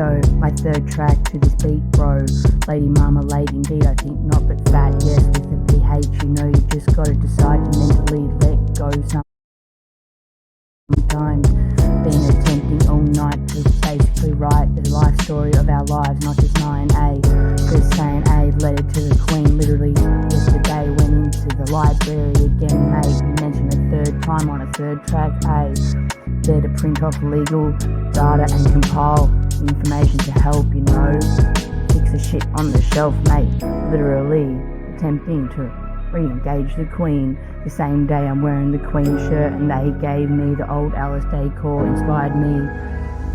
Yo, my third track to this beat, bro. Lady Marmalade, indeed, I think not, but fat, yes, with the PH. You know, you just gotta decide to mentally let go sometimes. Been attempting all night to basically write the life story of our lives, not just 9A. Just saying A, letter to the Queen, literally yesterday went into the library again, mate. Mentioned a third time on a third track, A. There to print off legal data and compile information to help, you know, fix the shit on the shelf, mate. Literally attempting to re-engage the Queen. The same day I'm wearing the Queen shirt and they gave me the old Alice decor, inspired me.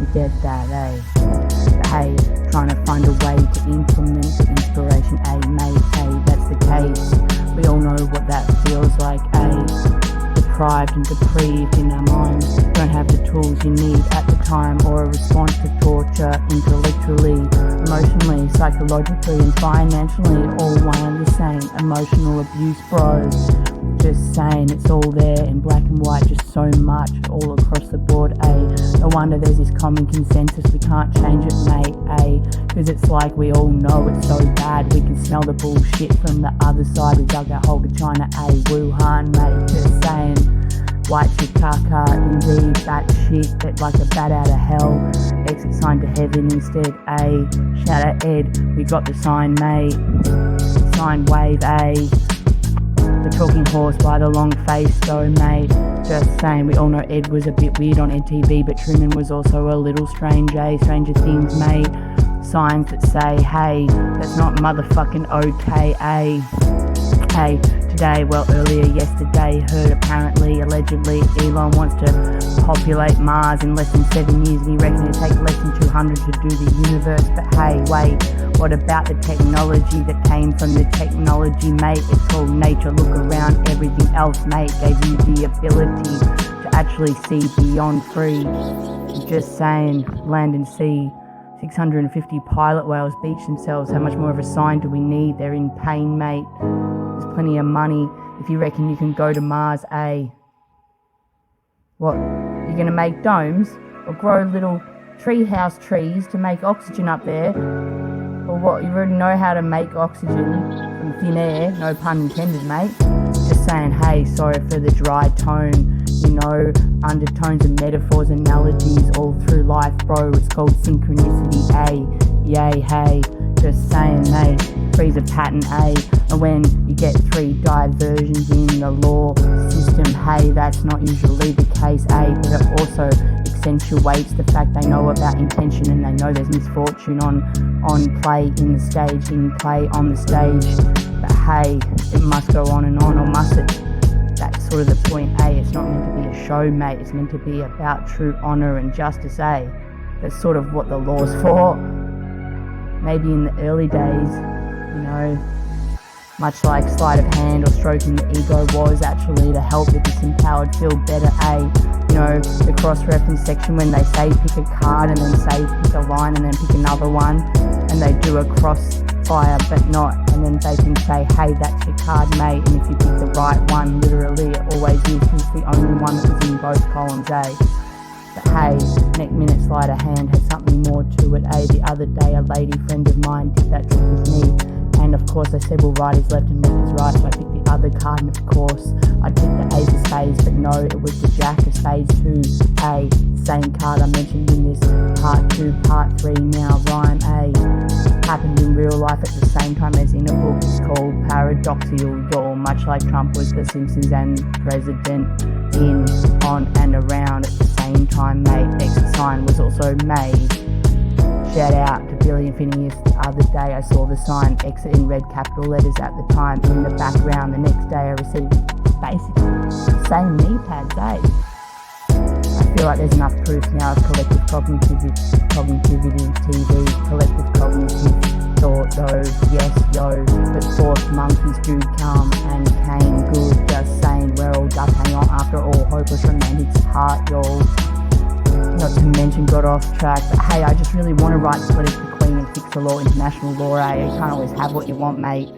You get that, eh? But hey, trying to find a way to implement the inspiration, eh, mate, hey, that's the case. We all know what that feels like, eh? Deprived and depraved in our minds, don't have the tools you need at the time, or a response to torture intellectually, emotionally, psychologically and financially, all one and the same. Emotional abuse, bro. Just saying, it's all there in black and white, just so much all across the board, no wonder there's this common consensus, we can't change it, mate, cause it's like we all know it's so bad, we can smell the bullshit from the other side. We dug our hole to China, Wuhan, mate, just saying. White shit caca, indeed, that shit, that like a bat out of hell. Exit sign to heaven instead, shout out Ed, we got the sign, mate. Sign wave, The talking horse by the long face, though, mate. Just saying, we all know Ed was a bit weird on NTV, but Truman was also a little strange, Stranger Things, mate. Signs that say, hey, that's not motherfucking okay, Hey, today, well, earlier yesterday, heard apparently, allegedly, Elon wants to populate Mars in less than 7 years, and he reckons it'll take less than 200 to do the universe. But hey, wait, what about the technology that came from the technology, mate? It's called nature. Look around, everything else, mate, gave you the ability to actually see beyond free. Just saying, land and sea. 650 pilot whales beach themselves. How much more of a sign do we need? They're in pain, mate. There's plenty of money if you reckon you can go to Mars, What, you're gonna make domes? Or grow little treehouse trees to make oxygen up there? Or what, you already know how to make oxygen from thin air, no pun intended, mate. Just saying, hey, sorry for the dry tone, you know, undertones and metaphors, analogies all through life, bro. It's called synchronicity, yay, hey. Just saying, three's a pattern, and when you get three diversions in the law system, hey, that's not usually the case, but it also accentuates the fact they know about intention and they know there's misfortune on play in the stage, in play on the stage. But hey, it must go on, or must it? That's sort of the point, It's not meant to be a show, mate. It's meant to be about true honour and justice, That's sort of what the law's for. Maybe in the early days, you know, much like sleight of hand or stroking the ego was actually to help the disempowered feel better, You know, the cross-reference section when they say pick a card and then say pick a line and then pick another one, and they do a crossfire but not, and then they can say, hey, that's your card, mate, and if you pick the right one, literally it always is, because it's the only one that was in both columns, But hey, next minute sleight of hand has something more to it, The other day a lady friend of mine did that trick with me, and of course I said, well, right is left and left is right, so I picked the other card, and of course I picked the ace of spades, but no, it was the jack of spades too, Same card I mentioned in this part 2, part 3 now, rhyme, Happened in real life at the same time as in a book. It's called Paradoxical, much like Trump was the Simpsons and president, in, on and around at the same time, mate. Exit sign was also made. Shout out to Billy and Phineas. The other day I saw the sign exit in red capital letters at the time. In the background the next day I received basically the same knee pads, I feel like there's enough proof now of collective cognitivity TV, collective cognitive thought though, yes yo, but fourth monkeys do come and came good, just saying, we're all just hang on after all, hopeless romantic heart, y'all. Not to mention got off track, but hey, I just really want to write this letter to the Queen and fix the law, international law, You can't always have what you want, mate.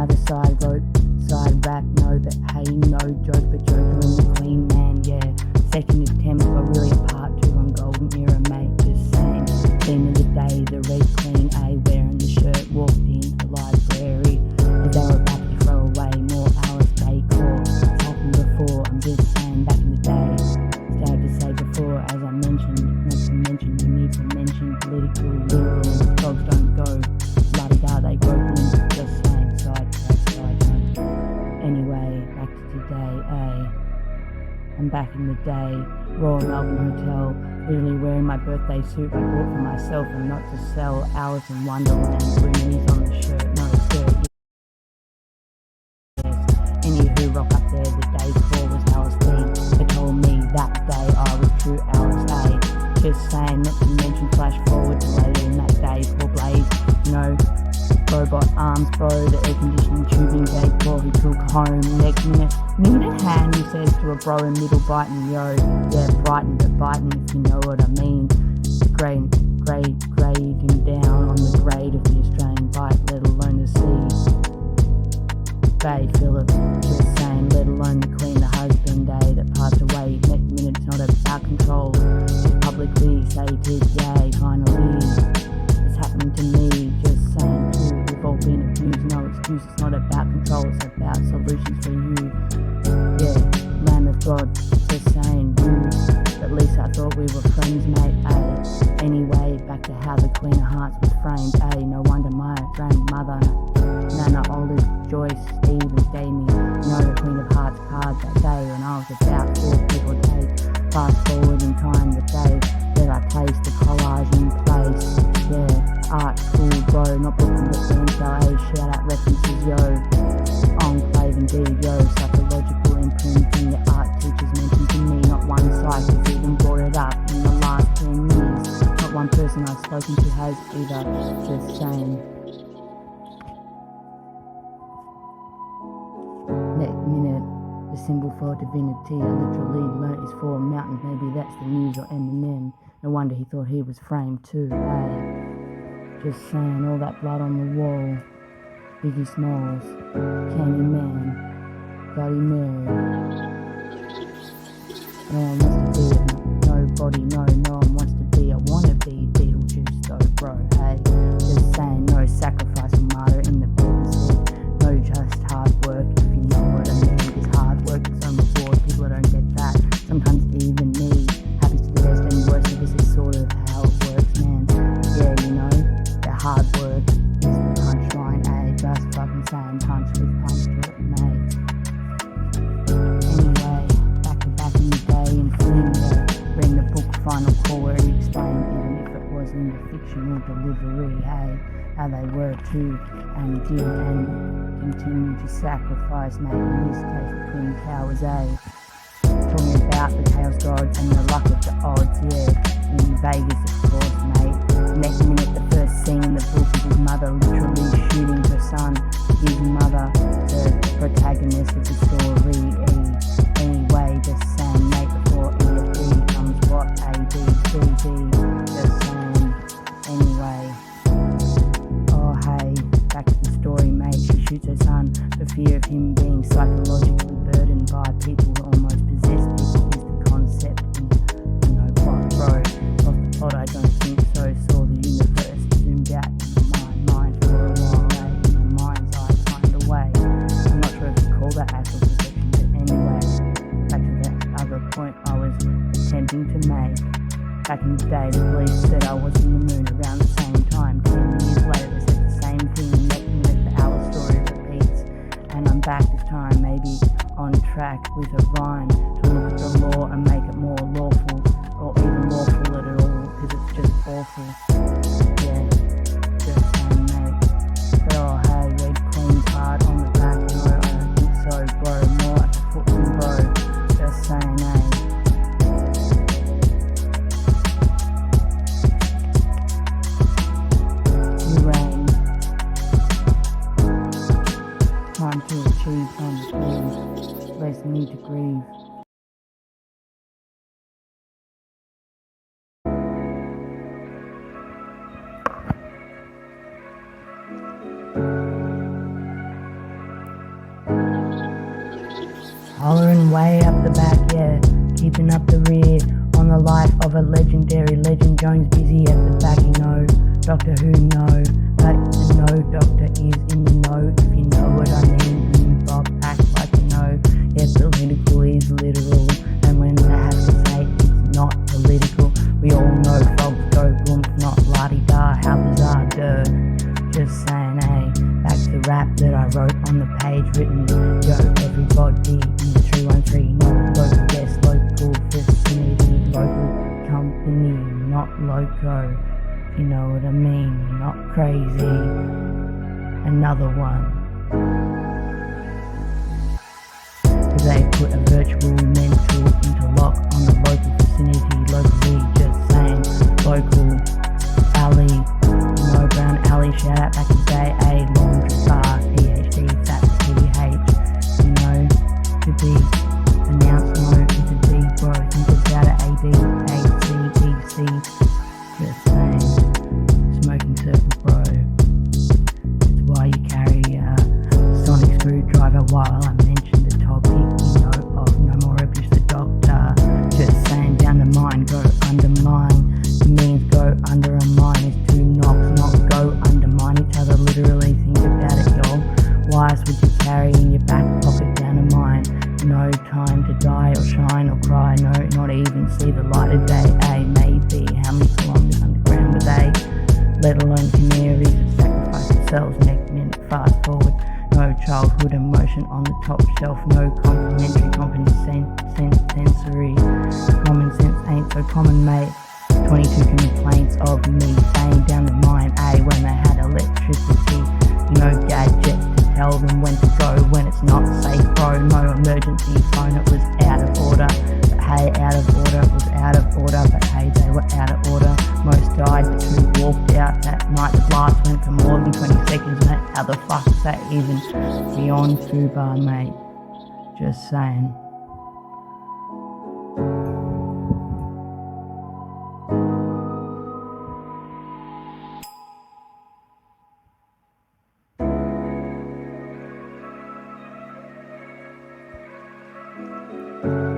another side rope, side rap, no, but hey, no joke, but joker and the Queen, man, yeah. Second attempt, but really a part 2 on Golden Era, mate, just saying. Theme of the day, the red Queen, wearing the shirt, walked into the library as they were about to throw away more hours decor. It's happened before, I'm just saying, back in the day. Sad to say before, as I mentioned, not to mention, you need to mention political, literal, dogs don't go, la-di-da, they go boom, just saying, sidetrack, side note. Anyway, back to today, I'm back in the day, Royal Melbourne Hotel, literally wearing my birthday suit I bought for myself and not to sell. Alice in Wonderland, blue minis on the shirt, no skirt. Yes. Anywho, rock up there, the day before was Alice theme. They told me that day I was true Alice, just saying, not to mention flash forward to later in that day, poor Blaze, you know, robot arms, bro, the air conditioning tubing decor he took home. Next minute, need a hand, he says to a bro in middle biting, yo, yeah, brighten but biting, if you know what I mean. Grading down on the grade of the Australian bike, let alone the sea. Bay Philip, just saying, let alone the Queen, the husband, that passed away. Next minute, it's not about control, just publicly stated, yay, finally, it's happening to me, just saying too, we've all been abused, no excuse, it's not about control, it's about solutions for you, yeah, Lamb of God, just saying you, at least I thought we were friends, mate, anyway, back to how the Queen of Hearts was framed, no wonder my grandmother, Nana Olive Joyce Stevens gave me, the Queen of Hearts card that day when I was about 4 people take, fast forward in time the day that I placed the collage in place, yeah, art, cool, bro, not booking the fans, so shout out references, yo, enclave indeed, yo, psychological imprinting, the art teachers mentioned to me, not one site has even brought it up in the last 10 years, not one person I've spoken to has either, just saying. Next minute, the symbol for divinity I literally learnt is for a mountain, maybe that's the Muse or Eminem, no wonder he thought he was framed too, just saying, all that blood on the wall, Biggie Smalls, Candyman, Bloody Mary. No one wants to be nobody, no one wants to be, I wanna be Beetlejuice though, bro, just saying, no sacrifice or martyr in the business, no just hard work, if you know what I mean, it's hard work, it's on reward, people don't get that, sometimes even me, happens to the best and worst, so this is sort of how it works, man, yeah, you know, the hard work is the punchline, just fucking saying, punch with punch to it, mate. Anyway, back in the day in Flynn, reading the book Final Call where he explained, even if it was in the fictional delivery, how they were too, and did and continue to sacrifice, mate, in this case the Queen Cow was talking about the Chaos Gods and the luck of the odds, yeah, in Vegas of course, mate. Next minute, the first scene in the book is his mother literally shooting her son, his mother, the protagonist of the story. Anyway, just saying, mate, before EFD comes what? ABCD, just saying, anyway. Oh hey, back to the story, mate, she shoots her son for fear of him being psychologically burdened by people who almost possess people is the concept, plot, bro, of the plot, I don't think so, saw the universe zoomed out in my mind for a while, in the mind's eye kind of way, I'm not sure if you call that astral projection, but anyway, back to the other point I was attempting to make. Back in the day, the police said I was in the moon around the same time. 10 years later, they said the same thing. Next minute, the Alice story repeats. And I'm back this time, maybe on track with a rhyme to look at the law and make it more lawful, or even lawful at all, because it's just awful. Yeah, just saying, mate. But oh, hey, red Queen card on the back. No, I don't think so, bro. More like a footman, bro. Just saying, time to achieve on the field, less need to grieve. smoking up the rear. On the life of a legendary legend, Jones busy at the back, you know. Doctor Who, no, but no doctor is in the know, if you know what I mean. Bob acts like you know. Yeah, political is literal, and when they have to say it's not political, we all know frogs go boom, not la-di-da, how bizarre, duh. Just saying, hey, back to the rap that I wrote on the page, written, yo, everybody in the 313, no local guest, local vicinity, local company, not loco, you know what I mean, not crazy. Another one. They put a virtual mental interlock on the local vicinity, locally, just saying, local alley, no brown alley, shout out back in the day, a laundry bar, PhD, that's PH, you know, to be announced, no, it's a D, bro, think about it, AD, ACDC, just saying, smoking circle, bro, it's why you carry a sonic screwdriver while I mention the topic, you know, of no more abuse the doctor, just saying, down the mine, go undermine, it means go under a mine, is two knocks, not go undermine each other, literally, think about it, y'all, why else would you carry in your back pocket down a mine, no time to die or shine or cry, no, not even see the light of day, maybe, how many kilometers underground were they, let alone canaries that sacrifice themselves, next minute, fast forward, no childhood emotion on the top shelf, no complimentary sensory, common sense ain't so common, mate, 22 complaints of me staying down the mine, when they had electricity, no gadgets to tell them when to go, when it's not safe, bro, no emergency phone, it was out of order, but hey, out of order, it was out of order, but hey, they were out of order, most died, but two walked out that night, the blast went for more than 20 seconds, mate, how the fuck is that even beyond FUBAR, mate, just saying.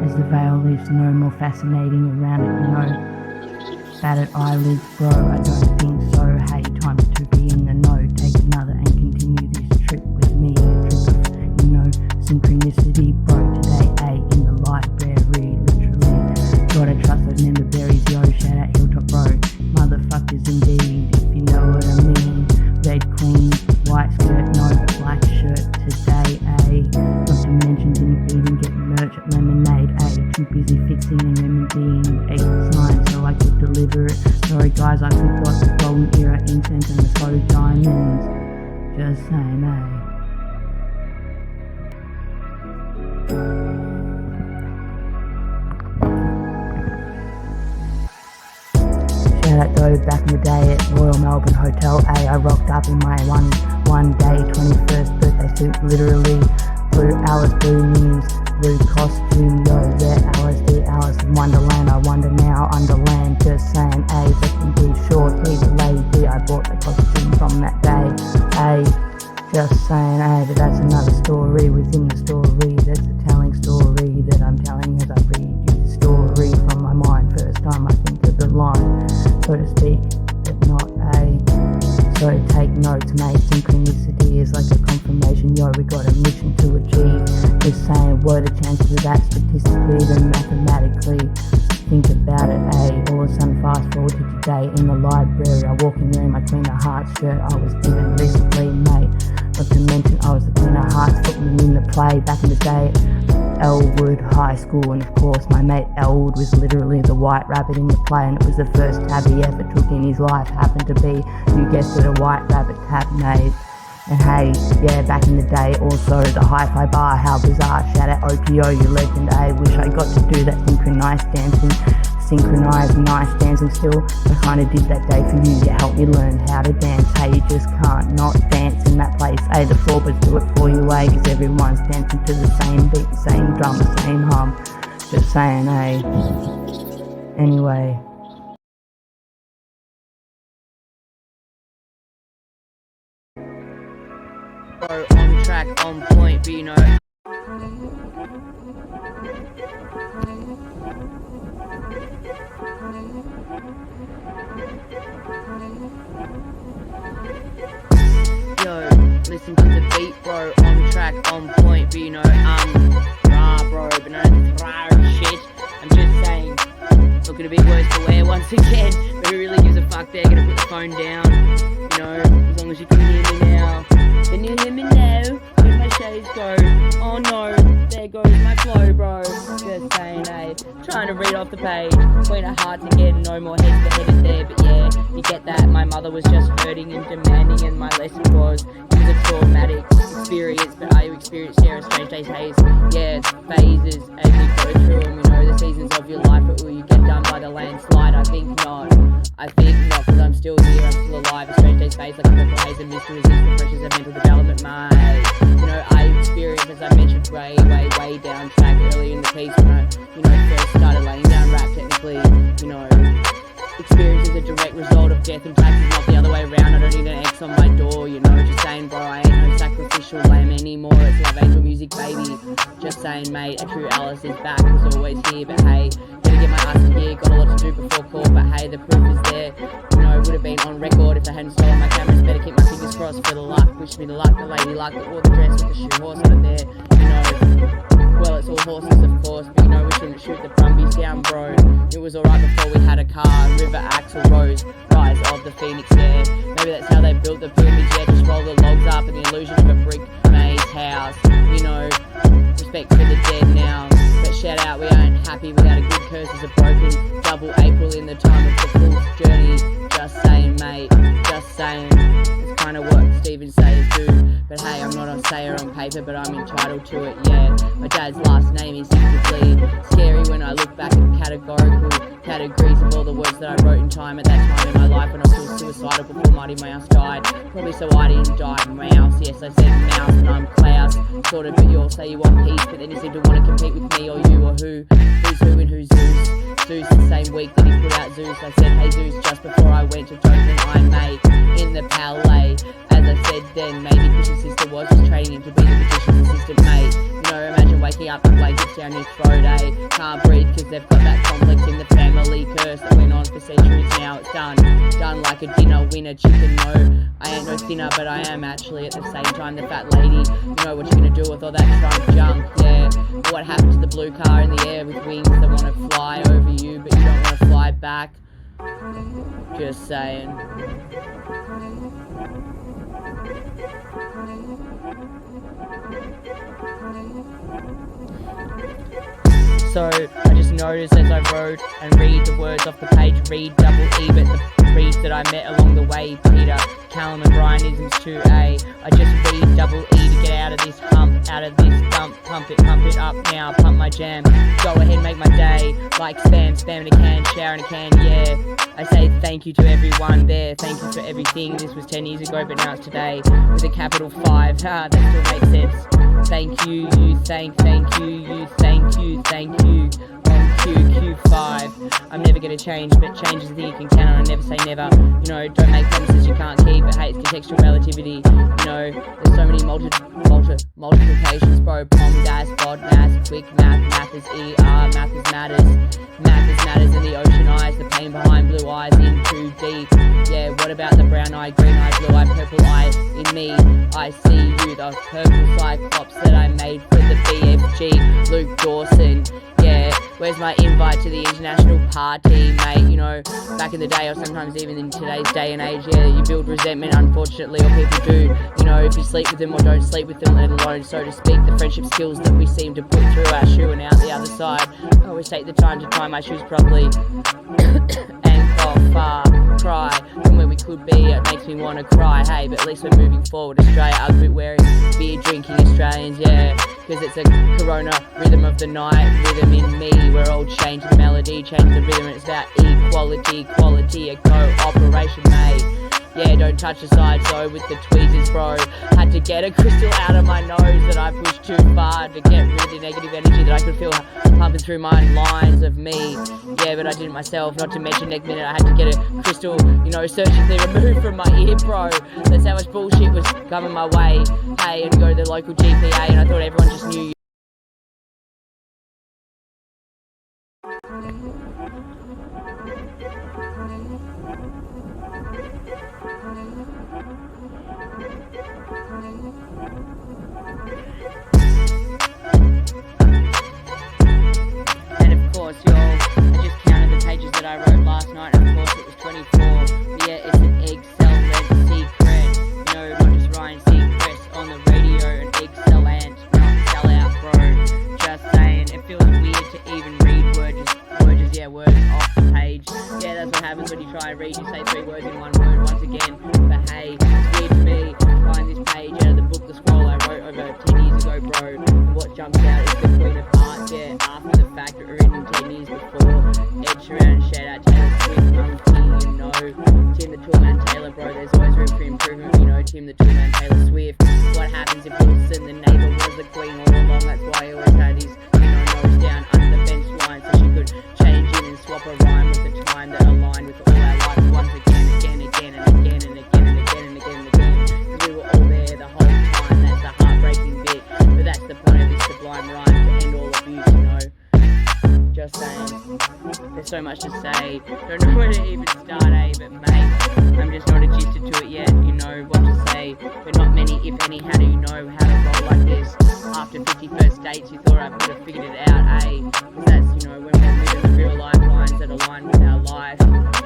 As the veil leaves no more fascinating around it, you know, battered eyelids, bro, I don't think so, hey, time to be in the know, take another and continue this trip with me, a trip of, you know, synchronicity, bro, today, in the library, literally, gotta trust those member berries, yo, shout out Hilltop, bro, motherfuckers indeed, if you know what I mean, red queen, white skirt, no, but black shirt today, not to mention didn't even get merch at Lemonade, too busy fixing and remedying 8 so I could deliver it, sorry guys, I forgot the golden era incense and the photo diamonds, just saying, Shout out though, back in the day at Royal Melbourne Hotel, I rocked up in my one day 21st birthday suit, literally, blue Alice, blue minis, blue costume, yo, yeah, Alice in Wonderland, I wonder now, underland, just saying, let them be short, he's a lady, I bought the costume from that day, just saying, but that's another story within the story, that's a telling story that I'm telling as I read you the story from my mind, first time I think of the line, so to speak, but not so take notes, mate, synchronicity is like a confirmation, yo, we got a mission to achieve, just saying, what are the chances of that statistically, then mathematically, think about it, all of a sudden fast forward to today, in the library, I walk in there in my Queen of Hearts shirt, I was given recently, mate, not to mention I was the Queen of Hearts footman in the play, back in the day, Elwood High School, and of course my mate Elwood was literally the white rabbit in the play, and it was the first tab he ever took in his life, happened to be, you guessed it, a white rabbit tab, mate. And hey, yeah, back in the day also the hi-fi bar, how bizarre, shout out OPO, you legend, wish I got to do that synchronized nice dancing still, I kinda did that day for you, you helped me learn how to dance, you just can't not dance in that place, the floorboards do it for you, cause everyone's dancing to the same beat, the same drum, the same hum, just saying, anyway. On track, on point, Vino. Yo, listen to the beat, bro, on track, on point, but you know, rah, bro, but no rah shit. I'm just saying, not gonna be worse for wear once again, but who really gives a fuck? They're gonna put the phone down, you know, as long as you can hear me now. Can you hear me now? Where'd my shades go? Oh no, there goes my flow, bro. Just saying, hey, trying to read off the page, queen of hearts again, no more heads beheaded there, but yeah, you get that. My mother was just hurting and demanding, and my lesson was a traumatic experience. But are you experienced? Yeah, a strange days haze. Yeah, it's phases as you go through them, you know, the seasons of your life. But will you get done by the landslide? I think not. I think not, because I'm still here, I'm still alive. A strange days phase like a purple haze, and mystery resist the pressures of mental development, mate. You know, I experienced, as I mentioned, way down track early in the piece when I, you know, first started laying down rap. Technically, you know, experience is a direct result of death and taxes, not the other way around. I don't need an X on my door, you know, just saying, bro, I ain't no sacrificial lamb anymore. It's love angel music, baby. Just saying, mate, a true Alice is back, was always here, but hey, gotta get my ass in gear, got a lot to do before call, but hey, the proof is there. You know, would have been on record if I hadn't stolen my cameras. Better keep my fingers crossed for the luck. Wish me the luck, the lady luck that wore the dress with the shoe horse on it there, you know. Well, it's all horses, of course, but you know we shouldn't shoot the brumbies down, bro. It was alright before we had a car, river, axle, rose, rise of the phoenix, yeah. Maybe that's how they built the pyramids, yeah. Just roll the logs up and the illusion of a brick maze house. You know, respect for the dead now. But shout out, we aren't happy without a good curse as a broken double April in the time of the fool's journey. Just saying, mate, just saying. It's kind of what Stephen Sayers do. But hey, I'm not a sayer on paper, but I'm entitled to it, yeah. My dad's last name is instinctively scary when I look back at categorical categories of all the words that I wrote in time at that time in my life when I was still suicidal before Mighty Mouse died. Probably so I didn't die. Mouse, yes, I said mouse, and I'm Klaus. Sort of, but you all say you want peace, but then you seem to want to compete with me or you or who. Who's who and who's Zeus? Zeus the same week that he put out Zeus. I said, hey Zeus, just before I went to Joking I made in the palais. As I said then, maybe Christian sister was just training to be the magician's assistant, mate. You know, imagine waking up with blankets down your throat, eh? Can't breathe because they've got that complex in the family curse that went on for centuries. Now it's done like a dinner winner chicken. No, I ain't no thinner, but I am actually at the same time the fat lady. You know what you're gonna do with all that trunk junk, yeah. What happened to the blue car in the air with wings that want to fly over you, but you don't want to fly back? Just saying. So I just noticed as I wrote and read the words off the page, read double E, but the reads that I met along the way, Peter, Callum and Brianisms 2A. I just read double E to get out of this hump, out of this dump, pump it up now, pump my jam, go ahead, make my day, like spam in a can, shower in a can, yeah. I say thank you to everyone there, thank you for everything. This was 10 years ago, but now it's today, with a capital 5, that still makes sense. Thank you, you thank you, you thank you, on QQ5. I'm never gonna change, but change is the thing you can count on. I never say never. You know, don't make promises you can't keep, but hey, it's contextual relativity. You know, there's so many multiplications, bro. Pom, das, bod, mass, quick math is ER, math is matters in the ocean eyes, the pain behind blue eyes in too deep. Yeah, what about the brown eye, green eye, blue eye, purple eye in me? I see you, the purple cyclops that I made for the BFG, Luke Dawson. Yeah, where's my invite to the international party, mate? You know, back in the day, or sometimes even in today's day and age, yeah, you build resentment, unfortunately, or people do. You know, if you sleep with them or don't sleep with them, let alone, so to speak, the friendship skills that we seem to put through our shoe and out the other side. I always take the time to tie my shoes properly and cough, cry from where we could be. It makes me want to cry, hey, but at least we're moving forward. Australia, I'll quit wearing beer drinking Australians, yeah, because it's a corona rhythm of the night, rhythm in me. We're all change the melody, change the rhythm, and it's about equality, quality, a cooperation, mate. Yeah, don't touch the side, so with the tweezers, bro. Had to get a crystal out of my nose that I pushed too far to get rid of the negative energy that I could feel pumping through my lines of me. Yeah, but I did it myself, not to mention next minute I had to get a crystal, you know, surgically removed from my ear, bro. That's how much bullshit was coming my way. Hey, and go to the local GPA, and I thought everyone just knew you. again. But hey, it's weird to me, find this page out of the book, The Scroll I wrote over 10 years ago, bro. And what jumps out is the Queen of Hearts, yeah, after the fact, written 10 years before. Ed Sheeran, shout out Taylor Swift, Monkey, you know. Tim the Toolman Taylor, bro, there's always room for improvement, you know. Tim the Toolman Taylor Swift. What happens if Wilson, the neighbour, was the queen all along? That's why he always had his, nose down under the fence line, so she could change in and swap a rhyme with the time that aligned with all our life once again, again, again, and again, and again, and again, and again, and again. Because we were all there the whole time. That's the heartbreaking bit, but that's the point of this sublime rhyme, to end all abuse, you know. Just saying, there's so much to say, don't know where to even start, but mate, I'm just not adjusted to it yet, you know what to say, but not many, if any. How do you know how to roll like this? After 51st dates, you thought I would have figured it out, because that's, when we're living the real life lines that align with our life,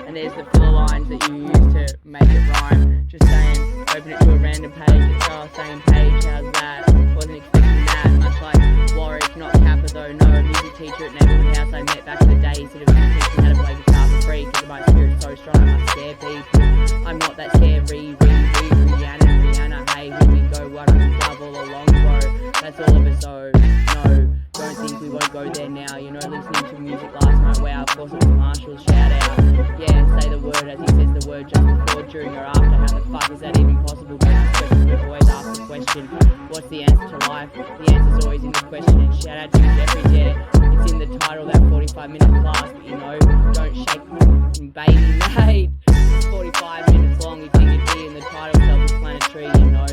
and there's the filler lines that you use to make it rhyme. Just saying, open it to a random page, it's our same page, how's that? Wasn't expecting that, much like Warwick, not Kappa though, no, a music teacher at neighbourhood house I met back in the day, said it was teaching how to play guitar for free, because my spirit's so strong I must scare people. I'm not that scary, Rihanna, hey, here we go, what do we double along, bro? That's all of us, so no, don't think we won't go there now, listening to music last night, wow, of course it was Marshall's shout out, yeah, say the word as he says the word just before, during or after, how the fuck is that even possible? Don't ask questions, but always ask the question, what's the answer to life? The answer's always in the question, and shout out to Jeffries, yeah, it's in the title, that 45-minute class, but don't shake, baby, mate, it's 45 minutes long, you think it'd be in the title, self-explanatory,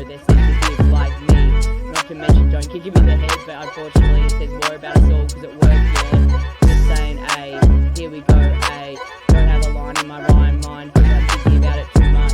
they're sensitive like me. Not to mention, don't kick him in the head, but unfortunately it says more about us all because it works, yeah. Just saying, here we go, don't have a line in my rhyme mind because I'm thinking about it too much,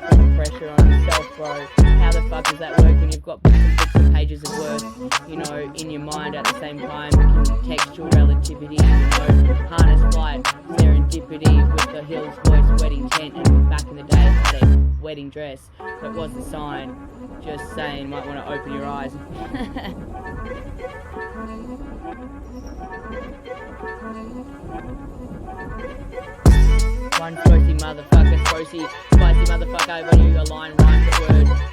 put the pressure on yourself, bro. How the fuck does that work when you've got books and pages of words, in your mind at the same time? Contextual relativity, harness flight, serendipity with the Hills voice, wedding tent, and back in the day had a wedding dress that was the sign. Just saying, might want to open your eyes. One spicy motherfucker, when you align rhymes the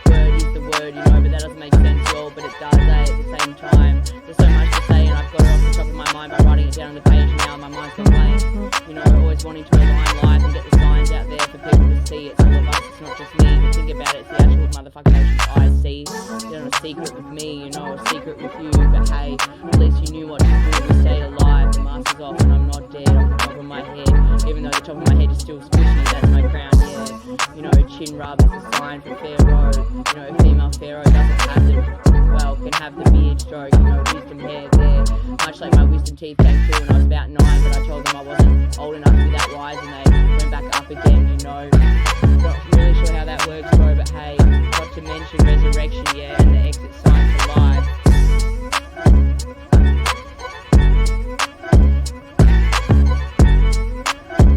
word is the word, but that doesn't make sense at all, but it does, at the same time. There's so much to say, and I've got it off the top of my mind by writing it down on the page now, my mind's gone blank, always wanting to align life and get the signs out there for people to see. It's all of us, it's not just me, but think about it, it's the actual motherfucking oceans I see. They're not a secret with me, a secret with you, but hey, at least you knew what to do to stay alive. The mask is off and I'm not dead off the top of my head, even though the top of my head is still squishy, that's my crown, yeah. Chin rub is a sign for pharaoh, a female pharaoh doesn't have can have the beard stroke, wisdom hair there, much like my wisdom teeth came through when I was about 9, but I told them I wasn't old enough to be that wise, and they went back up again, not really sure how that works, bro, but hey, not to mention resurrection, yeah, and the exit sign for life.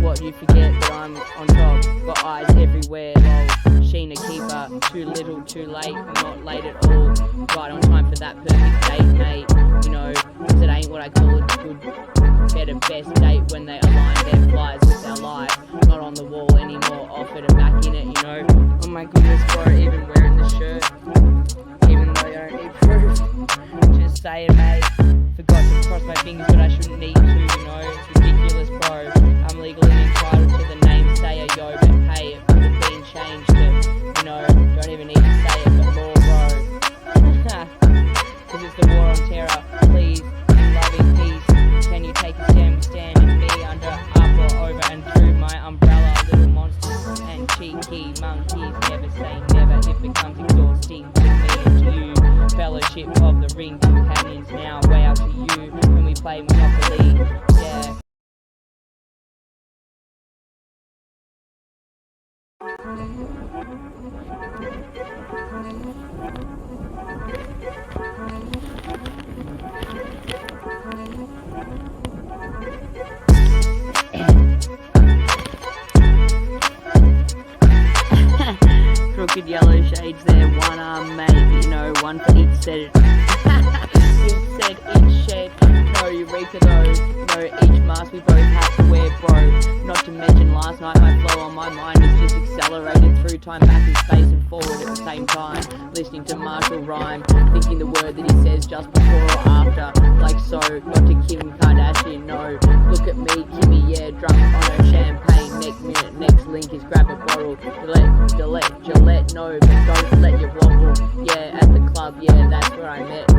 What, you forget that I'm on top, got eyes everywhere, lol. Sheena keeper, too little, too late, not late at all, right on time for that perfect date, mate, cause it ain't what I call a good, better, best date when they align their flies with our life, not on the wall anymore, off it and back in it, oh my goodness, bro, even wearing the shirt, even though you don't need proof, just saying, mate, forgot to cross my fingers, but I shouldn't need to, it's ridiculous, bro, I'm legally entitled to the name sayer, yo, but hey, it could have been changed to, don't even need to say it, but law, bro, cause it's the war on terror, please, in loving peace, can you take a stand, we stand in me, under, up or over and through my umbrella, little monsters and cheeky monkeys, never say never, it becomes exhausting to me and to you, fellowship of the ring, companions now, way out to you, when we play Monopoly, yeah. Crooked yellow shades there, one arm mate, one for each set. Each set, each shed, no Eureka though, each mask we both have to wear, bro. Not to mention last night my flow on my mind is just accelerated through through time, back in space and forward at the same time. Listening to Marshall rhyme, thinking the word that he says just before or after. Like so, not to Kim Kardashian, no. Look at me, Kimmy, yeah, drunk on her champagne. Next minute, next link is grab a bottle. Gillette, no, but don't let you wobble. Yeah, at the club, yeah, that's where I met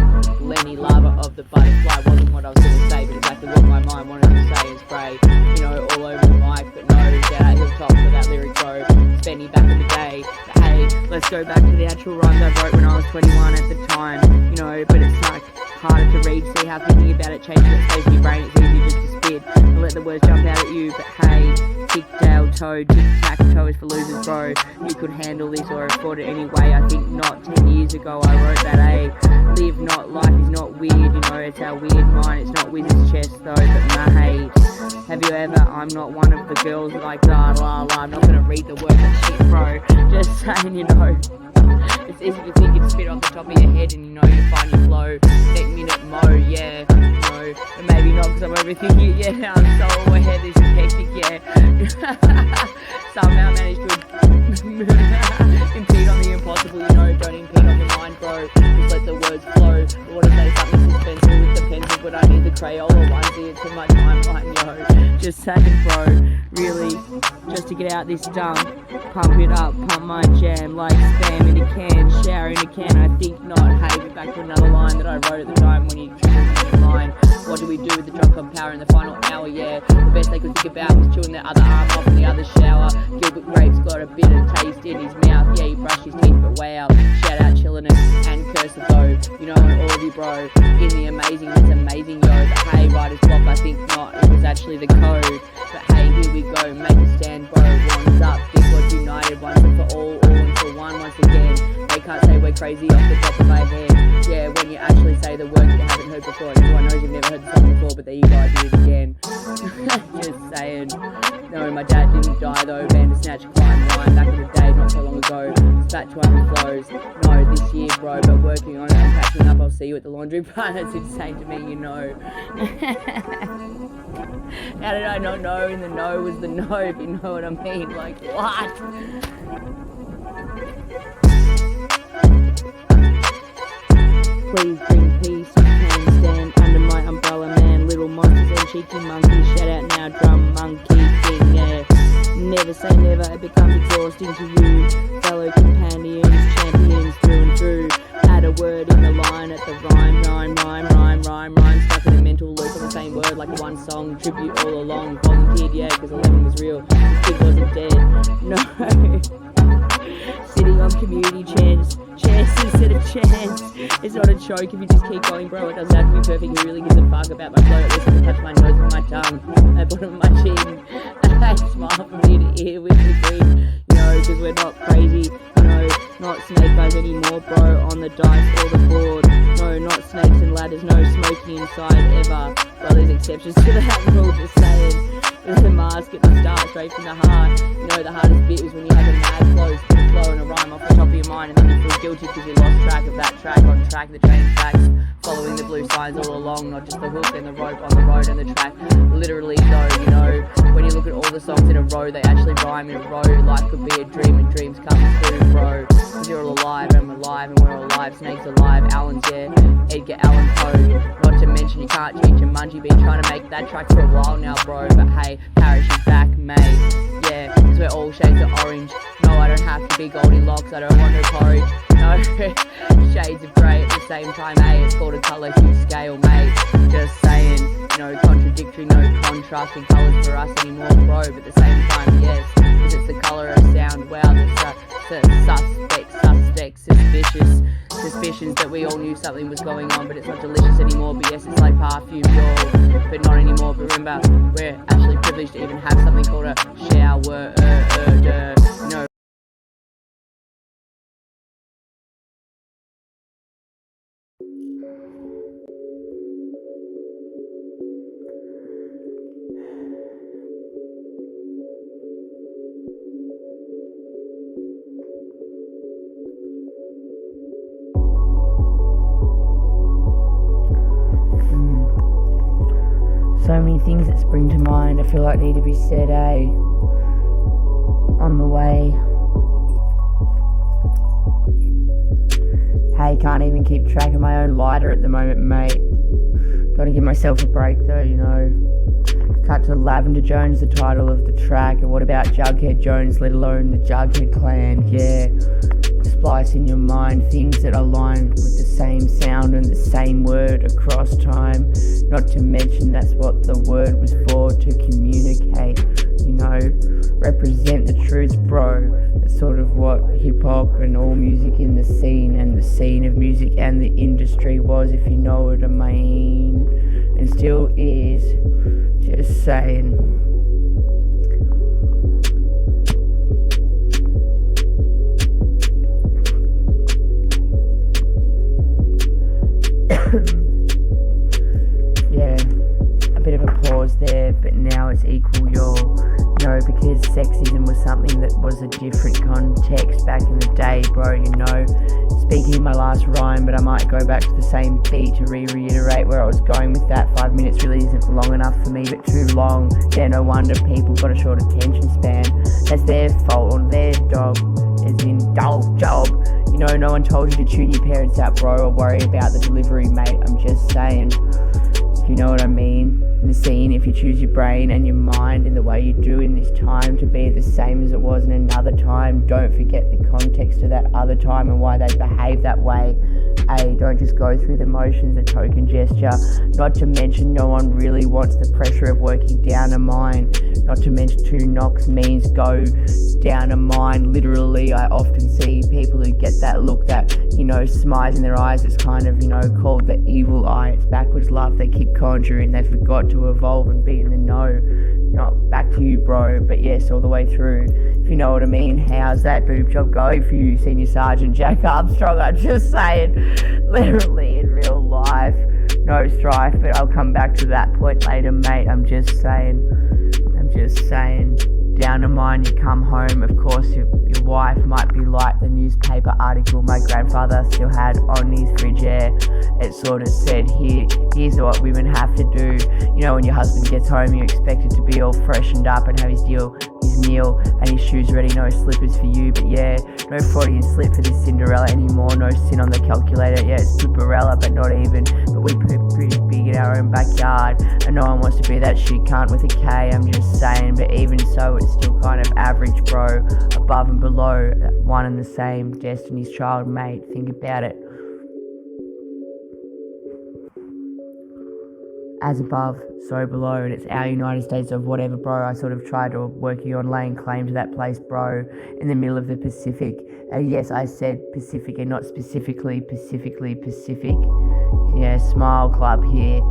Lenny Lava of the Butterfly. Wasn't what I was gonna say, but exactly what my mind wanted to say is great. You know, all over the mic, but no, get out hilltop for that lyric, bro. Spenny back in the day. But hey, let's go back to the actual rhymes I wrote when I was 21 at the time. You know, but it's like harder to read. See how thinking about it changes the space in your brain. It's easy just to spit and let the words jump out at you. But hey, tic-tail-toe, tic-tac-toe is for losers, bro. You could handle this or afford it anyway. I think not. 10 years ago I wrote that, live not, life is not weird, you know, it's our weird mind. It's not wizard's chest though, but mate, have you ever, I'm not one of the girls like la la la. I'm not gonna read the word that shit, bro. Just saying, you know, it's easy to think and spit off the top of your head and you know you find your flow. Next minute mo, yeah, no, but maybe not because I'm overthinking it, yeah. I'm so aware this is hectic, yeah. Somehow managed to impede on the impossible, you know, don't impede on the mind, bro. Just let the words flow. I want to say something suspenseful with the pencil, but I need the Crayola onesie. It's in my timeline, yo. Just saying, bro. Really, just to get out this dump, pump it up, pump my jam like spam in a can, shower in a can. I think not. Hey, but back to another line that I wrote at the time when you triggered in your mind. What do we do with the drunk on power in the final hour? Yeah, the best they could think about was chewing their other arm off in the other shower. Gilbert Grape's got a bit of taste in his mouth. Yeah, he brushed his teeth, but wow. Shout out chilliness and cursor though. You know, and all of you, bro. In the amazing, it's amazing, yo. But hey, writer's block, I think not. It was actually the code. But hey, here we go. Make a stand, bro. One's up. This was united. Once and for all and for one once again. They can't say we're crazy off the top of my head. Yeah, when you actually say the word you haven't heard before. Everyone knows you've never heard the song before, but there you go, I did it again. Just saying. No, my dad didn't die though. Bandersnatch, climb, rhyme back in the day, not so long ago. Spat 200 flows. No, this year, bro, but working on it. I'm catching up. I'll see you at the laundry bar. That's insane to me, you know. How did I not know? And the no was the no, if you know what I mean. Like, what? Please bring peace, you can stand under my umbrella, man. Little monsters and cheeky monkeys, shout out now, drum monkey king, yeah. Never say never, it becomes exhausting to you. Fellow companions, champions through and through. Add a word in the line at the rhyme. Stuck in a mental loop on the same word like one song. Tribute all along, volunteered, yeah, because 11 was real. This kid wasn't dead, no. Sitting on community chairs instead of chance. It's not a joke if you just keep going, bro. It doesn't have to be perfect. Who really gives a fuck about my flow? At least I can touch my nose with my tongue, at bottom of my chin. Smile from ear to ear with the green. You know, because we're not crazy. You know, not snake eyes anymore, bro. On the dice or the board. No, not snakes and ladders. No smoking inside ever. Well, there's exceptions to that rule. Just saying. There's a mask at the start, straight from the heart. You know, the hardest bit was when you have a mad flow, spit a flow and a rhyme off the top of your mind, and then you feel guilty because you lost track of that track. On track, the train tracks, following the blue signs all along, not just the hook and the rope on the road and the track. Literally though, you know, when you look at all the songs in a row, they actually rhyme in a row. Life could be a dream and dreams come true, bro. Cause you're all alive and we're alive and we're all alive. Snake's alive, Alan's, yeah, Edgar Allan Poe. Not to mention you can't change your mungie. Been trying to make that track for a while now, bro. But hey, Parish is back, mate. Yeah, cause we're all shades of orange. No, I don't have to be Goldilocks. I don't want no porridge. No, shades of grey at the same time, hey. It's called a colour hue scale, mate. Just saying, you know, contradictory, no contrasting colours for us anymore, bro. But at the same time, yes, cause it's the colour of sound. Wow, suspicions that we all knew something was going on, but it's not delicious anymore. But yes, it's like perfume, y'all, but not anymore. But remember, we're actually privileged to even have something called a shower, no. So many things that spring to mind I feel like need to be said, on the way even keep track of my own lighter at the moment, mate. Gotta give myself a break though, you know. Cut to Lavender Jones, the title of the track, and what about Jughead Jones, let alone the Jughead clan? Yeah, splice in your mind things that align with the same sound and the same word across time. Not to mention that's what the word was for, to communicate, you know, represent the truth, bro. That's sort of what hip-hop and all music in the scene and the scene of music and the industry was, if you know what I mean, and still is. Just saying. Yeah, a bit of a pause there, but now it's equal, y'all. You know, because sexism was something that was a different context back in the day, bro, you know. Speaking of my last rhyme, but I might go back to the same beat to reiterate where I was going with that. 5 minutes really isn't long enough for me, but too long. Yeah, no wonder people got a short attention span. That's their fault on their job, as in job. You know, no one told you to tune your parents out, bro, or worry about the delivery, mate. I'm just saying, if you know what I mean. In the scene, if you choose your brain and your mind in the way you do in this time to be the same as it was in another time, don't forget the context of that other time and why they behave that way. Don't just go through the motions, a token gesture. Not to mention no one really wants the pressure of working down a mine. Not to mention 2 knocks means go down a mine. Literally, I often see people who get that look, that, you know, smiles in their eyes. It's kind of, you know, called the evil eye. It's backwards love. They keep conjuring. They forgot to evolve and be in the know. Not back to you, bro, but yes, all the way through, if you know what I mean. How's that boob job going for you, Senior Sergeant Jack Armstrong? I'm just saying, literally in real life, no strife, but I'll come back to that point later, mate. I'm just saying, down to mine, you come home, of course your wife might be like the newspaper article my grandfather still had on his fridge. It sort of said, here's what women have to do. You know, when your husband gets home, you're expected to be all freshened up and have his meal and his shoes ready, no slippers for you. But yeah, no Freudian slip for this Cinderella anymore, no sin on the calculator. Yeah, it's Superella, but not even. But we poop pretty big in our own backyard, and no one wants to be that shit cunt with a K, I'm just saying. But even so, it's still kind of average, bro. Above and below, one and the same, Destiny's Child, mate. Think about it. As above, so below, and it's our United States of whatever, bro. I sort of tried to work you on laying claim to that place, bro, in the middle of the Pacific. And yes, I said Pacific and not specifically Pacific. Yeah, Smile Club here.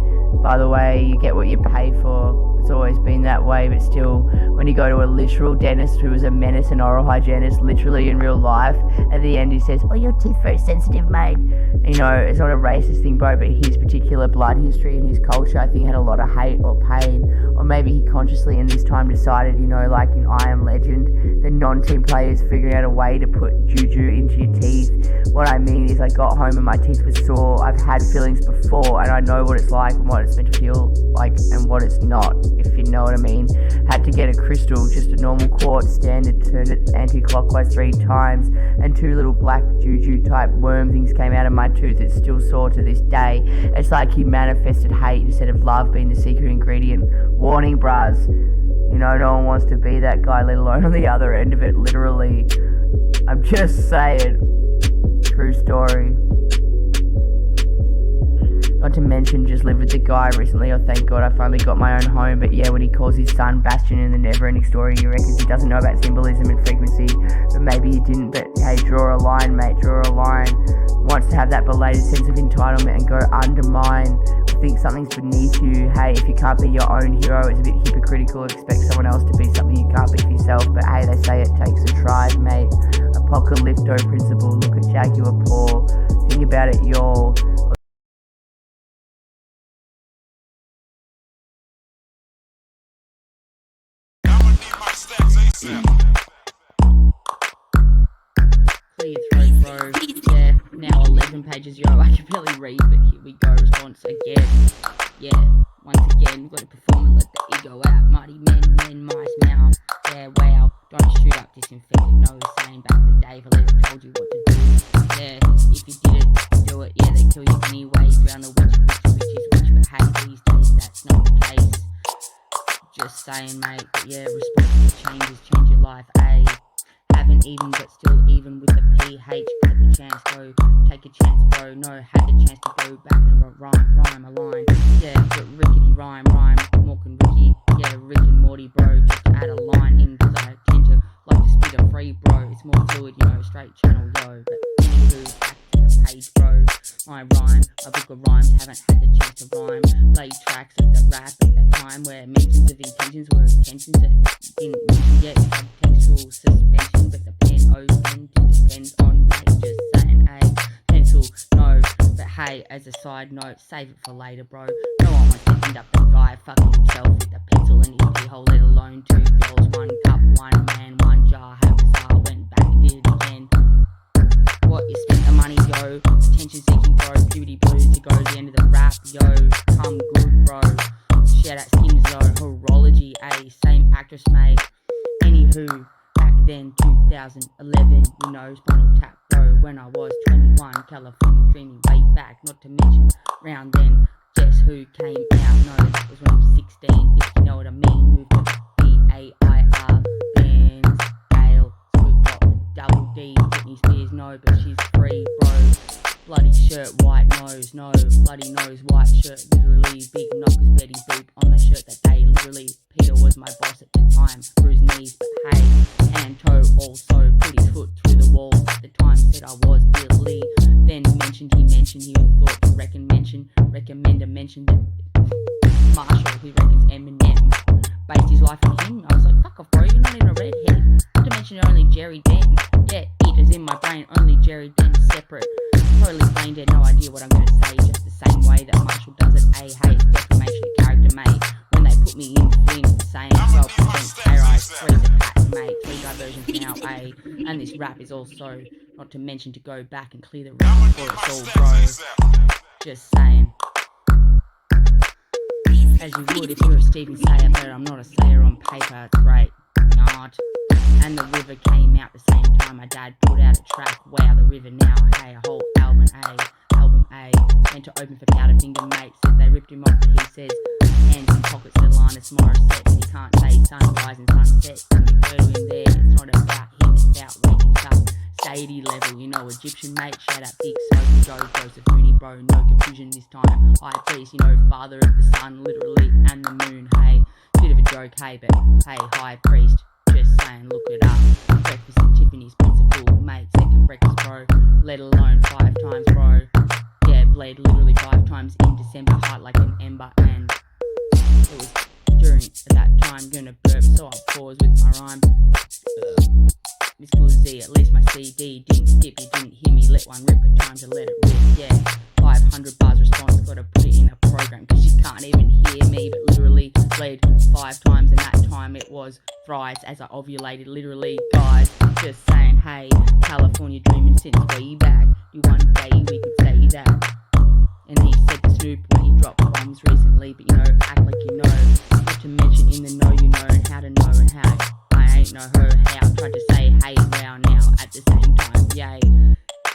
By the way, you get what you pay for. It's always been that way, but still, when you go to a literal dentist who is a menace and oral hygienist, literally in real life, at the end he says, "Oh, your teeth very sensitive, mate." You know, it's not a racist thing, bro, but his particular blood history and his culture, I think, had a lot of hate or pain. Or maybe he consciously in this time decided, you know, like in I Am Legend, the non-team players figuring out a way to put juju into your teeth. What I mean is, I got home and my teeth were sore. I've had fillings before and I know what it's like and what it's meant to feel like and what it's not, if you know what I mean. Had to get a crystal, just a normal quartz standard, turned it anti-clockwise 3 times, and 2 little black juju type worm things came out of my tooth. It's still sore to this day. It's like he manifested hate instead of love being the secret ingredient. Warning, bras. You know, no one wants to be that guy, let alone on the other end of it, literally. I'm just saying. True story. Not to mention, just lived with the guy recently. Oh, thank God, I finally got my own home. But yeah, when he calls his son Bastion in the never-ending story, he reckons he doesn't know about symbolism and frequency. But maybe he didn't. But hey, draw a line, mate, draw a line. Wants to have that belated sense of entitlement and go undermine. Think something's beneath you. Hey, if you can't be your own hero, it's a bit hypocritical. Expect someone else to be something you can't be for yourself. But hey, they say it takes a tribe, mate. Apocalypto principle. Look at Jaguar Paw. Think about it, y'all. Clear throat, bro. Yeah, now 11 pages, yo. I can barely read, but here we go. Response again. Yeah, once again, gotta perform and let the ego out. Mighty men, mice, mouth. Yeah, wow. Don't shoot up disinfectant. No, saying back in the day, if I ever told you what to do. Yeah, if you did it, do it, yeah. saying, mate. But yeah, responsible changes change your life, eh? Haven't even, but still even with the PH. Had the chance, go take a chance, bro. No, had the chance to go back and rhyme a line. Yeah, but rickety rhyme, Mork and Ricky. Yeah, Rick and Morty, bro. Just to add a line in, cause I tend to like to spit a free, bro. It's more fluid, you know, straight channel, yo. But anywho, back to the page, bro. My rhyme, a book of rhymes, haven't had the chance to rhyme. Play tracks of the rap at that time where mentions of intentions were intentions that didn't mention yet. Had textual suspension, but the pen open depends on date. Just saying, hey, pencil, no. But hey, as a side note, save it for later, bro. No one wants to end up the guy fucking himself with the pencil in his keyhole, let alone two girls, one cup, one man, one jar. How bizarre, went back and did it again. What you spent the money, yo? Attention seeking, bro. Puberty blues to go to the end of the rap, yo. Come good, bro. Shout out Skims, though. Horology, same actress, mate. Anywho, back then, 2011, you know, Spinal Tap, bro. When I was 21, California dreaming way back. Not to mention, round then, guess who came out? No, that was when I was 16, if you know what I mean. Moved to BAIR, Benz, Gale, so we've got the double D. Britney Spears, no, but she's free, bro. Bloody shirt, white nose, no, bloody nose, white shirt, literally, big knockers, Betty Boop on the shirt that day, literally. Peter was my boss at the time, bruised knees, but hey, and toe also, put his foot through the wall at the time, said I was Billy. Then he thought to recommend a mention that Marshall, who reckons Eminem based his life on him. I was like, fuck off, bro, you're not even a redhead. Not to mention only Jerry Denton. Yeah, it is in my brain, only Jerry Denton separate. Totally brain dead, no idea what I'm going to say, just the same way that Marshall does it. Hey, it's defamation of character, mate. When they put me in Flynn for saying 12% terrorise, 3 the pattern, mate, 3 diversions now, and this rap is also, not to mention to go back and clear the record for us all, bro. Just saying. As you would if you were a Stephen Sayer, but I'm not a Sayer on paper, it's great. Not. And the river came out the same time my dad put out a track. Wow, the river now, hey, a whole album A, meant to open for Powderfinger, mate. Says they ripped him off, but he says hands in pockets, Alanis Morissette. And he can't say sunrise and sunset. And the girl in there, it's not about him, it's about waking up. Sadie level, you know, Egyptian, mate. Shout out Big Smoke, Joe, Joseph Mooney, bro. No confusion this time. High priest, you know, father of the sun, literally, and the moon, hey. Bit of a joke, hey, but hey, high priest. Just saying, look it up. Breakfast at Tiffany's principal, mate. Second breakfast, bro. Let alone 5 times, bro. Yeah, bled literally 5 times in December. Heart like an ember, and it was during that time gonna burp, so I pause with my rhyme. Miss Cool Z, at least my CD didn't skip. You didn't hear me let one rip, but time to let it rip. Yeah, 500 bars response, gotta put it in a program, cause you can't even hear me, but literally bled 5 times, and that time it was thrice as I ovulated, literally, guys. Just saying, hey, California dreaming since way back. You one day we could say that. And he said to Snoop when he dropped bombs recently, but you know, act like you know. Not to mention in the know you know, and how to know and how. I ain't know her how. Tried to say hey wow now at the same time, yay.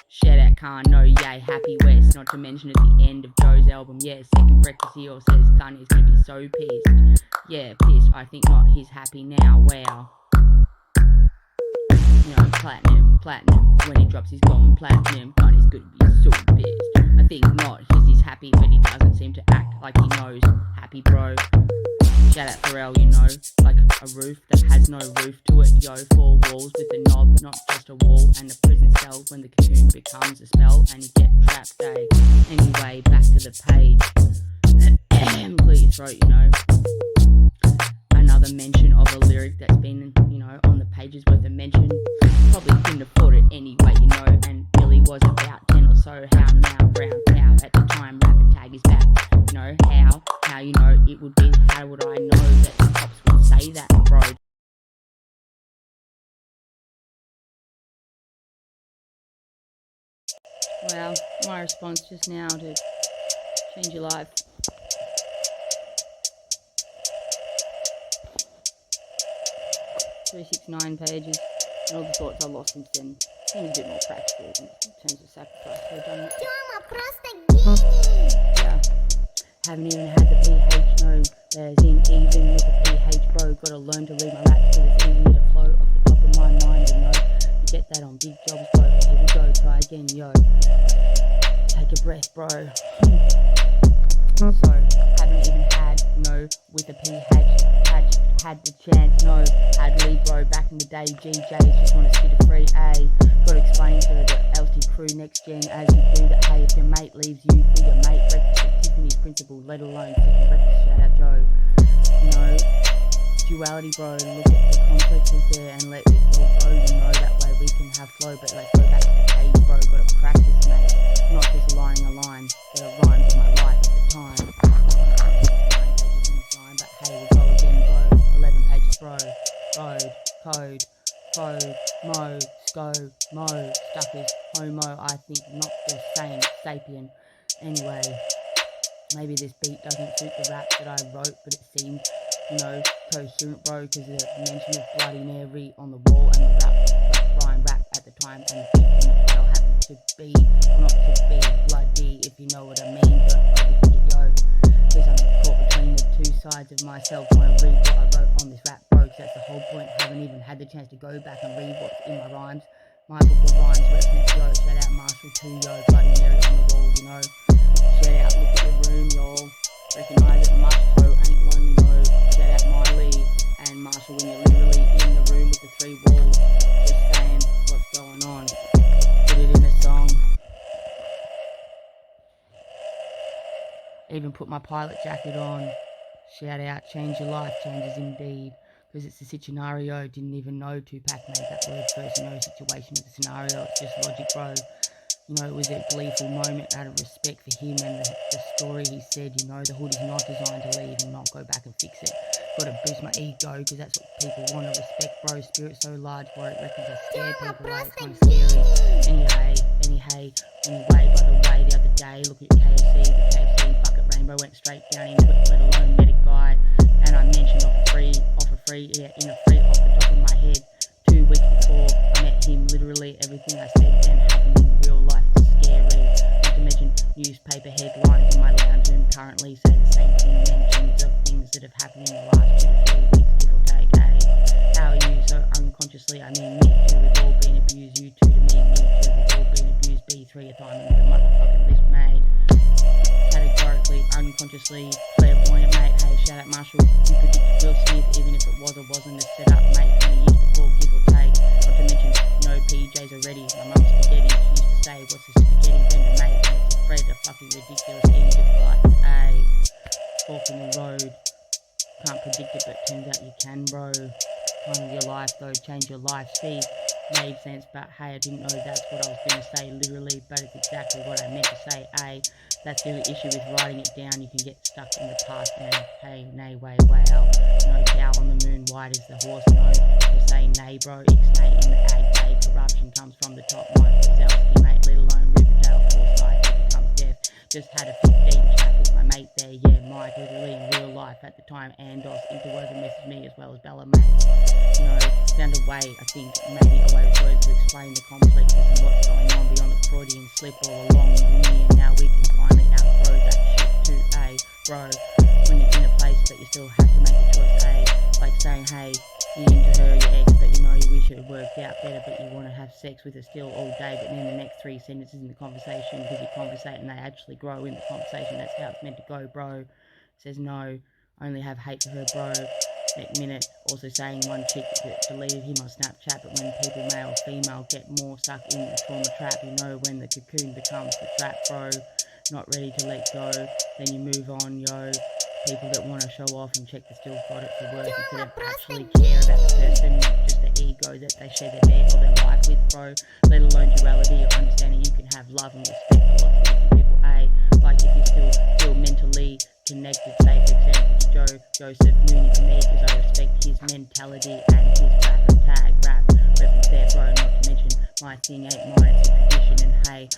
Shout out Khan, no yay, Happy West. Not to mention at the end of Joe's album, yeah, second breakfast he all says Kanye is gonna be so pissed. Yeah, pissed, I think not, he's happy now, wow. You know, platinum, when he drops he's going platinum. Kanye's gonna be so pissed. I think not, he's happy, but he doesn't seem to act like he knows. Happy, bro. Shout out Pharrell, you know, like a roof that has no roof to it, yo. 4 walls with a knob, not just a wall, and a prison cell when the cocoon becomes a spell and you get trapped, eh? Anyway, back to the page. Clear your throat, you know. Another mention of a lyric that's been, you know, on the pages worth a mention. Probably couldn't afford it anyway, you know, and Billy was about 10 or so. How now, brown cow, at the time, rapper tag is back. You know, how you know it would be, how would I know that the cops would say that, bro? Well, my response just now to change your life. $369 pages, and all the thoughts I lost since then. Seems a bit more practical in terms of sacrifice I've done it. Yeah. Haven't even had the PH, no, There's in even with a PH, bro. Gotta learn to read my raps, cause it's easier to flow off the top of my mind, you know. You get that on big jobs, bro. But here we go, try again, yo. Take a breath, bro. So, haven't even had, you know, with a PH, had the chance, no, had lead, bro, back in the day, GJs just wanna sit a free, A. Gotta explain to the LT crew next gen as you do that, hey, if your mate leaves you for your mate, breakfast at Tiffany's principal, let alone second breakfast, shout out Joe. You know, duality, bro, look at the complexes there and let it all go, you know, that way we can have flow, but let's go back to the page, bro, gotta practice, mate, not just lying a line, get a rhyme for my life at the time. 9 pages in the time, but hey, we'll go again, bro, 11 pages, bro, road, code, mo, sco, mo, stuff is homo, I think not the same, sapien. Anyway, maybe this beat doesn't suit the rap that I wrote, but it seemed, you know, coherent, bro, because the mention of Bloody Mary on the wall and the rap at the time, and the beat in the file happened to be, or not to be, bloody, if you know what I mean, don't overthink it, yo, because I'm caught between the two sides of myself, want to read what I wrote on this rap, bro, because that's the whole point, haven't even had the chance to go back and read what's in my rhymes, my book of rhymes, reference, yo, shout out Marshall too, yo, Bloody Mary on the wall, you know, shout out, look at your room, y'all, recognise it much, ho, ain't lonely, no, shout out Miley and Marshall when you're literally in the room with the 3 walls, just saying what's going on, put it in a song, even put my pilot jacket on, shout out, change your life, changes indeed, because it's a scenario, didn't even know Tupac made that word first, you know, situation with the scenario, it's just logic, bro. You know, it was a gleeful moment out of respect for him and the story he said, you know, the hood is not designed to leave and not go back and fix it. Gotta boost my ego, because that's what people want to respect, bro. Spirit so large, bro, it reckons I scare people, like, it's kind of scary. Anyway, by the way, the other day, look at KFC, the KFC bucket rainbow went straight down into it, let alone met a guy, and I mentioned off a free, off the top of my head, 2 weeks before I met him, literally everything I said then happened in real life, it's scary, not to mention newspaper headlines in my lounge room currently say the same thing, mentions of things that have happened in the last 2 to 3 weeks, give or take, hey, how are you so unconsciously, I mean me too, we've all been abused, you too to me too, we've all been abused, B3 if I'm in the motherfucking list made, categorically, unconsciously, clairvoyant mate, hey, shout out Marshall, you predicted Will Smith, even if it was or wasn't a setup, mate, 20 years before, give or take, not to mention, no PJs already, my mum's spaghetti, she used to say, what's a spaghetti vendor, mate, and it's a Fred, a fucking ridiculous end of life, ayy, fork in the road, can't predict it, but turns out you can, bro, time of your life, though, change your life, see, made sense, but hey, I didn't know that's what I was going to say, literally, but it's exactly what I meant to say, that's the issue with writing it down, you can get stuck in the past, and hey, nay, way, wow, no cow on the moon, white is the horse, no, to say nay, bro, ixnay in the ag day, corruption comes from the top, Mike Wazowski, mate, let alone Riverdale, Forsyth, it becomes death, just had a 15 chat with my mate there, yeah, Mike, literally in real life at the time, Andos, interwoven messaged me as well as Bella, mate, you know, found a way, I think, maybe a way of words to explain the complexes and what's going on beyond the Freudian slip all along with me, and now we can finally outgrow that shit too, bro, when you're in a place but you still have to make a choice, like saying, hey, you're into her, your ex, but you know you wish it had worked out better, but you want to have sex with her still all day, but then the next 3 sentences in the conversation, because you conversate and they actually grow in the conversation, that's how it's meant to go, bro, says no, only have hate for her, bro, next minute, also saying one chick that deleted him on Snapchat, but when people, male or female, get more stuck in the trauma trap, you know when the cocoon becomes the trap, bro, not ready to let go, then you move on, yo, people that want to show off and check the still got it for work instead of actually care about the person, not just the ego that they share their bed or their life with, bro, let alone duality or understanding you can have love and respect for lots of different people, like if you still feel mentally connected, say for example to Joseph Mooney for me, because I respect his mentality and his rap and tag rap reference there, bro, not to mention my thing ain't mine, it's a tradition, and hey,